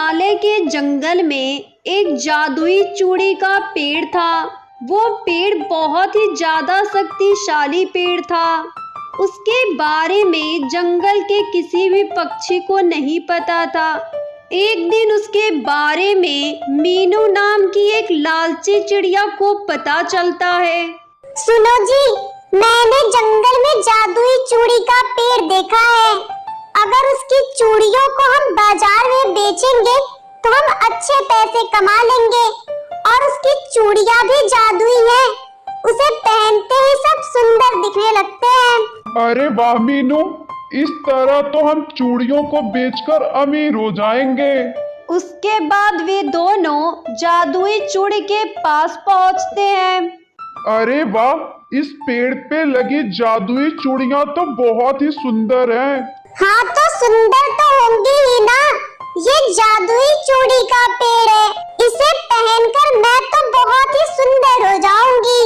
हिमालय के जंगल में एक जादुई चूड़ी का पेड़ था। वो पेड़ बहुत ही ज्यादा शक्तिशाली पेड़ था। उसके बारे में जंगल के किसी भी पक्षी को नहीं पता था। एक दिन उसके बारे में मीनू नाम की एक लालची चिड़िया को पता चलता है। सुनो जी, मैंने जंगल में जादुई चूड़ी का पेड़ देखा है। अगर उसकी चूड़ियों को हम बाजार में बेचेंगे तो हम अच्छे पैसे कमा लेंगे। और उसकी चूड़ियां भी जादुई हैं। उसे पहनते ही सब सुंदर दिखने लगते हैं। अरे वाह मीनू, इस तरह तो हम चूड़ियों को बेचकर अमीर हो जाएंगे। उसके बाद वे दोनों जादुई चूड़ी के पास पहुंचते हैं। अरे वाह, इस पेड़ पे लगी जादुई चूड़ियां तो बहुत ही सुंदर हैं। हाँ तो सुंदर तो होंगी ही ना। ये जादुई चूड़ी का पेड़ है। इसे पहनकर मैं तो बहुत ही सुंदर हो जाऊंगी।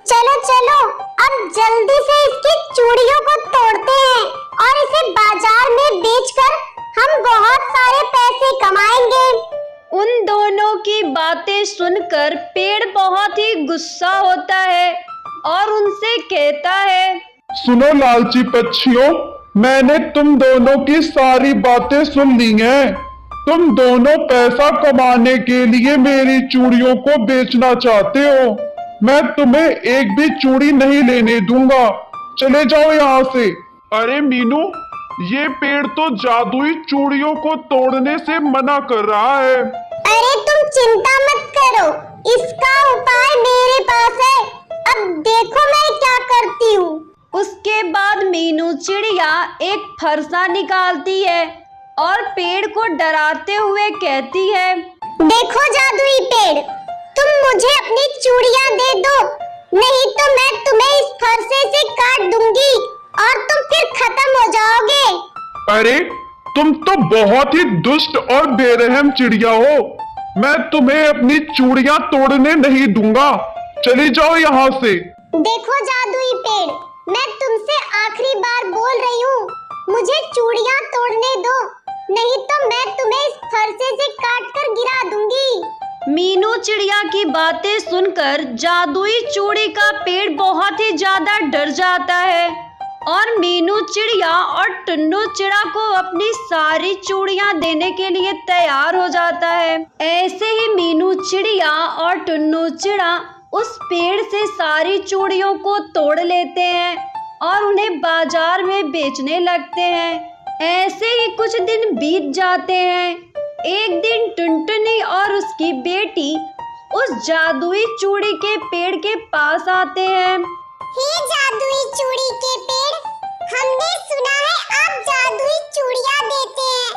चलो चलो, अब जल्दी से इसकी चूड़ियों को तोड़ते हैं और इसे बाजार में बेचकर हम बहुत सारे पैसे कमाएंगे। उन दोनों की बातें सुनकर पेड़ बहुत ही गुस्सा होता है और उनसे कहता है, सुनो लालची पक्षियों, मैंने तुम दोनों की सारी बातें सुन ली हैं। तुम दोनों पैसा कमाने के लिए मेरी चूड़ियों को बेचना चाहते हो। मैं तुम्हें एक भी चूड़ी नहीं लेने दूंगा। चले जाओ यहाँ से। अरे मीनू, ये पेड़ तो जादुई चूड़ियों को तोड़ने से मना कर रहा है। अरे तुम चिंता मत करो, इसका उपाय मेरे पास है। अब देखो मैं क्या करती हूँ। उसके बाद मीनू चिड़िया एक फरसा निकालती है और पेड़ को डराते हुए कहती है, देखो जादुई पेड़, तुम मुझे अपनी चूड़ियां दे दो, नहीं तो मैं तुम्हें इस फरसे से काट दूंगी और तुम फिर खत्म हो जाओगे। अरे तुम तो बहुत ही दुष्ट और बेरहम चिड़िया हो। मैं तुम्हें अपनी चूड़ियां तोड़ने नहीं दूंगा। चली जाओ यहाँ से। देखो जादुई पेड़, मैं तुमसे आखिरी बार बोल रही हूँ, मुझे चूड़ियां तोड़ने दो, नहीं तो मैं तुम्हें इस फरसे से काट कर गिरा दूंगी। मीनू चिड़िया की बातें सुनकर जादुई चूड़ी का पेड़ बहुत ही ज्यादा डर जाता है और मीनू चिड़िया और टुन्नू चिड़ा को अपनी सारी चूड़ियां देने के लिए तैयार हो जाता है। ऐसे ही मीनू चिड़िया और टुन्नू चिड़ा उस पेड़ से सारी चूड़ियों को तोड़ लेते हैं और उन्हें बाजार में बेचने लगते हैं। ऐसे ही कुछ दिन बीत जाते हैं। एक दिन टुनटुनी और उसकी बेटी उस जादुई चूड़ी के पेड़ के पास आते हैं। हे जादुई चूड़ी के पेड़, हमने सुना है आप जादुई चूड़ियां देते हैं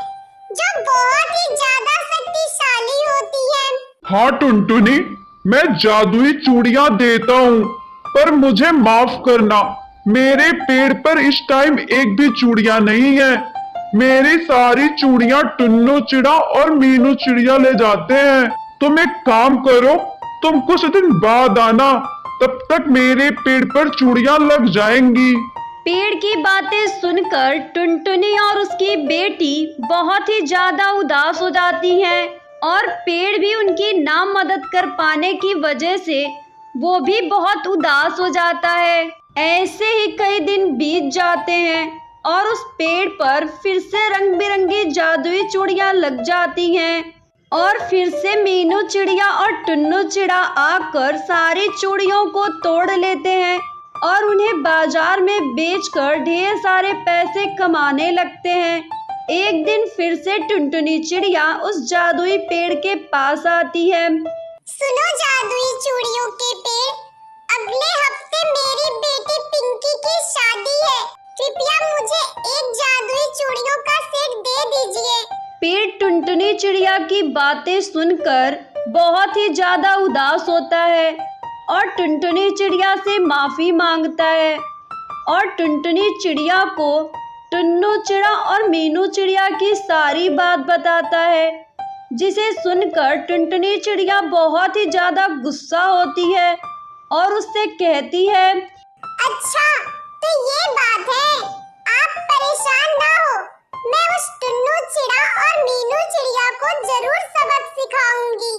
जो बहुत ही ज्यादा शक्तिशाली होती हैं। हाँ टुनटुनी, मैं जादुई चूड़ियां देता हूँ, पर मुझे माफ करना, मेरे पेड़ पर इस टाइम एक भी चूड़ियां नहीं है। मेरी सारी चूड़ियां टुन्नू चिड़ा और मीनू चिड़िया ले जाते हैं। तुम एक काम करो, तुम कुछ दिन बाद आना, तब तक मेरे पेड़ पर चूड़ियां लग जाएंगी। पेड़ की बातें सुनकर टुनटुनी और उसकी बेटी बहुत ही ज्यादा उदास हो जाती हैं और पेड़ भी उनकी ना मदद कर पाने की वजह से वो भी बहुत उदास हो जाता है। ऐसे ही कई दिन बीत जाते हैं और उस पेड़ पर फिर से रंग बिरंगी जादुई चूड़ियां लग जाती हैं और फिर से मीनू चिड़िया और टुन्नू चिड़ा आकर सारी चूड़ियों को तोड़ लेते हैं और उन्हें बाजार में बेचकर ढेर सारे पैसे कमाने लगते हैं। एक दिन फिर से टुनटुनी चिड़िया उस जादुई पेड़ के पास आती है। सुनो जादुई चूड़ियों के पेड़, अगले हफ्ते मेरी बेटी पिंकी की शादी है। कृपया मुझे एक जादुई चूड़ियों का सेट दे दीजिए। पेड़ टुनटुनी चिड़िया की बातें सुनकर बहुत ही ज्यादा उदास होता है और टुनटुनी चिड़िया से माफी मांगता है और टुनटुनी चिड़िया को टुन्नू चिड़ा और मीनू चिड़िया की सारी बात बताता है, जिसे सुनकर टुनटुनी चिड़िया बहुत ही ज्यादा गुस्सा होती है और उससे कहती है, अच्छा तो ये बात है, आप परेशान ना हो, मैं उस टुन्नू चिड़ा और मीनू चिड़िया को जरूर सबक सिखाऊंगी।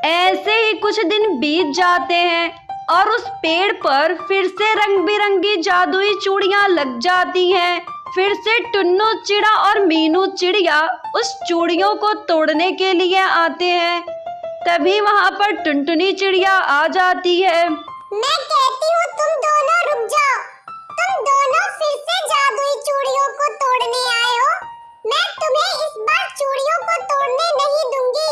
ऐसे ही कुछ दिन बीत जाते हैं और उस पेड़ पर फिर से रंग बिरंगी जादुई चूड़ियां लग जाती हैं। फिर से टुन्नू चिड़ा और मीनू चिड़िया उस चूड़ियों को तोड़ने के लिए आते हैं। तभी वहाँ पर टुनटुनी चिड़िया आ जाती है। मैं कहती हूँ तुम दोनों रुक जाओ। तुम दोनों फिर से जादुई चूड़ियों को तोड़ने आए हो। मैं तुम्हें इस बार चूड़ियों को तोड़ने नहीं दूंगी।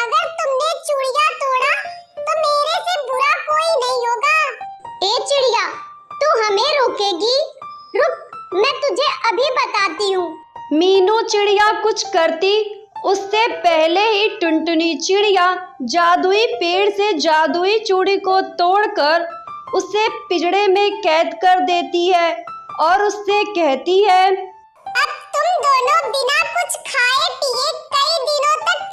अगर तुमने चूड़ियाँ तोड़ा तो मेरे से बुरा कोई नहीं होगा। ए चिड़िया, तू हमें रोकेगी? रुक, मैं तुझे अभी बताती हूँ। मीनू चिड़िया कुछ करती उससे पहले ही टुनटुनी चिड़िया जादुई पेड़ से जादुई चूड़ी को तोड़कर उसे पिंजड़े में कैद कर देती है और उससे कहती है, अब तुम दोनों बिना कुछ खाए पिए कई दिनों तक